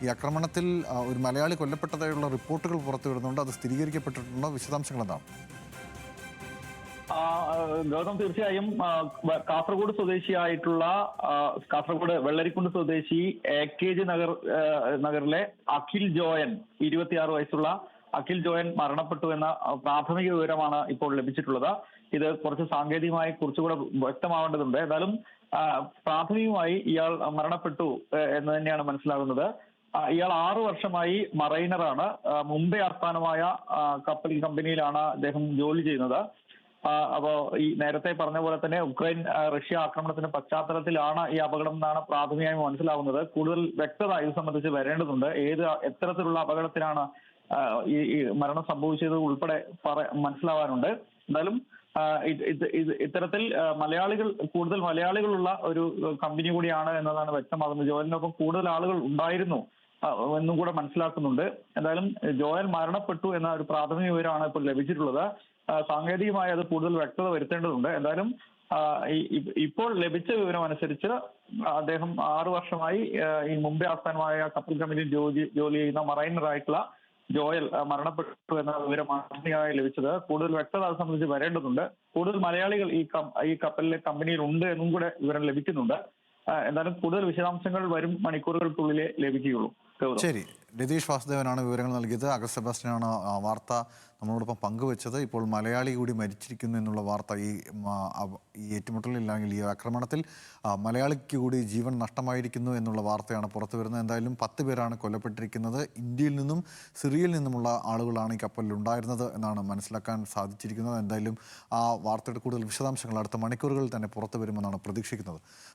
ഈ ആക്രമണത്തിൽ ഒരു മലയാളി കൊല്ലപ്പെട്ടതായുള്ള റിപ്പോർട്ടുകൾ പുറത്തു വരുന്നുണ്ട്. അത് സ്ഥിരീകരിക്കപ്പെട്ടിട്ടുണ്ടോ? വിശദാംശങ്ങൾ എന്താണ്? ഗൗതം, തീർച്ചയായും കാസർഗോഡ് സ്വദേശിയായിട്ടുള്ള കാസർഗോഡ് വെള്ളരിക്കുണ്ട് സ്വദേശി AKG നഗറിലെ അഖിൽ ജോയൻ, 26 വയസ്സുള്ള അഖിൽ ജോയൻ മരണപ്പെട്ടു എന്ന പ്രാഥമിക വിവരമാണ് ഇപ്പോൾ ലഭിച്ചിട്ടുള്ളത്. ഇത് കുറച്ച് സാങ്കേതികമായി കുറച്ചുകൂടെ വ്യക്തമാവേണ്ടതുണ്ട്. എന്നാലും പ്രാഥമികമായി ഇയാൾ മരണപ്പെട്ടു എന്ന് തന്നെയാണ് മനസ്സിലാകുന്നത്. ഇയാൾ 6 വർഷമായി മറൈനറാണ്. മുംബൈ ആസ്ഥാനമായ കപ്പൽ കമ്പനിയിലാണ് അദ്ദേഹം ജോലി ചെയ്യുന്നത്. അപ്പോ ഈ നേരത്തെ പറഞ്ഞ പോലെ തന്നെ ഉക്രൈൻ റഷ്യ ആക്രമണത്തിന്റെ പശ്ചാത്തലത്തിലാണ് ഈ അപകടം എന്നാണ് പ്രാഥമികമായി മനസ്സിലാവുന്നത്. കൂടുതൽ വ്യക്തത ഇത് സംബന്ധിച്ച് വരേണ്ടതുണ്ട്. എത്തരത്തിലുള്ള അപകടത്തിലാണ് ഈ മരണം സംഭവിച്ചത് ഉൾപ്പെടെ മനസ്സിലാവാനുണ്ട്. എന്തായാലും ഇത്തരത്തിൽ കൂടുതൽ മലയാളികളുള്ള ഒരു കമ്പനി കൂടിയാണ് എന്നതാണ് വ്യക്തമാകുന്നത്. ജോയലിനൊപ്പം കൂടുതൽ ആളുകൾ ഉണ്ടായിരുന്നു എന്നും കൂടെ മനസ്സിലാക്കുന്നുണ്ട്. എന്തായാലും ജോയൽ മരണപ്പെട്ടു എന്ന ഒരു പ്രാഥമിക വിവരമാണ് ഇപ്പോൾ ലഭിച്ചിട്ടുള്ളത്. സാങ്കേതികമായി അത് കൂടുതൽ വ്യക്തത വരുത്തേണ്ടതുണ്ട്. എന്തായാലും ഇപ്പോൾ ലഭിച്ച വിവരം അനുസരിച്ച് അദ്ദേഹം 6 വർഷമായി ഈ മുംബൈ ആസ്ഥാനമായ കപ്പൽ കമ്പനിയിൽ ജോലി ചെയ്യുന്ന മറൈനറായിട്ടുള്ള ജോയൽ മരണപ്പെട്ടു എന്ന വിവരമാണ് ലഭിച്ചത്. കൂടുതൽ വ്യക്തത അത് സംബന്ധിച്ച് വരേണ്ടതുണ്ട്. കൂടുതൽ മലയാളികൾ ഈ കമ്പനിയിൽ ഉണ്ട് എന്നും കൂടെ വിവരം ലഭിക്കുന്നുണ്ട്. എന്തായാലും കൂടുതൽ വിശദാംശങ്ങൾ വരും മണിക്കൂറുകൾക്കുള്ളിലേ ലഭിക്കുകയുള്ളൂ. ശരി, രതീഷ് വാസുദേവനാണ് വിവരങ്ങൾ നൽകിയത്. അഗസ്റ്റ് സെബാസ്റ്റ്യനാണ് വാർത്ത നമ്മളോടൊപ്പം പങ്കുവച്ചത്. ഇപ്പോൾ മലയാളി കൂടി മരിച്ചിരിക്കുന്നു എന്നുള്ള വാർത്ത ഈ ഏറ്റുമുട്ടലിൽ അല്ലെങ്കിൽ ഈ ആക്രമണത്തിൽ മലയാളിക്ക് കൂടി ജീവൻ നഷ്ടമായിരിക്കുന്നു എന്നുള്ള വാർത്തയാണ് പുറത്തു വരുന്നത്. എന്തായാലും 10 പേരാണ് കൊല്ലപ്പെട്ടിരിക്കുന്നത്. ഇന്ത്യയിൽ നിന്നും സിറിയയിൽ നിന്നുമുള്ള ആളുകളാണ് ഈ കപ്പലിൽ ഉണ്ടായിരുന്നത് എന്നാണ് മനസ്സിലാക്കാൻ സാധിച്ചിരിക്കുന്നത്. എന്തായാലും ആ വാർത്തയുടെ കൂടുതൽ വിശദാംശങ്ങൾ അടുത്ത മണിക്കൂറുകളിൽ തന്നെ പുറത്തു വരുമെന്നാണ് പ്രതീക്ഷിക്കുന്നത്.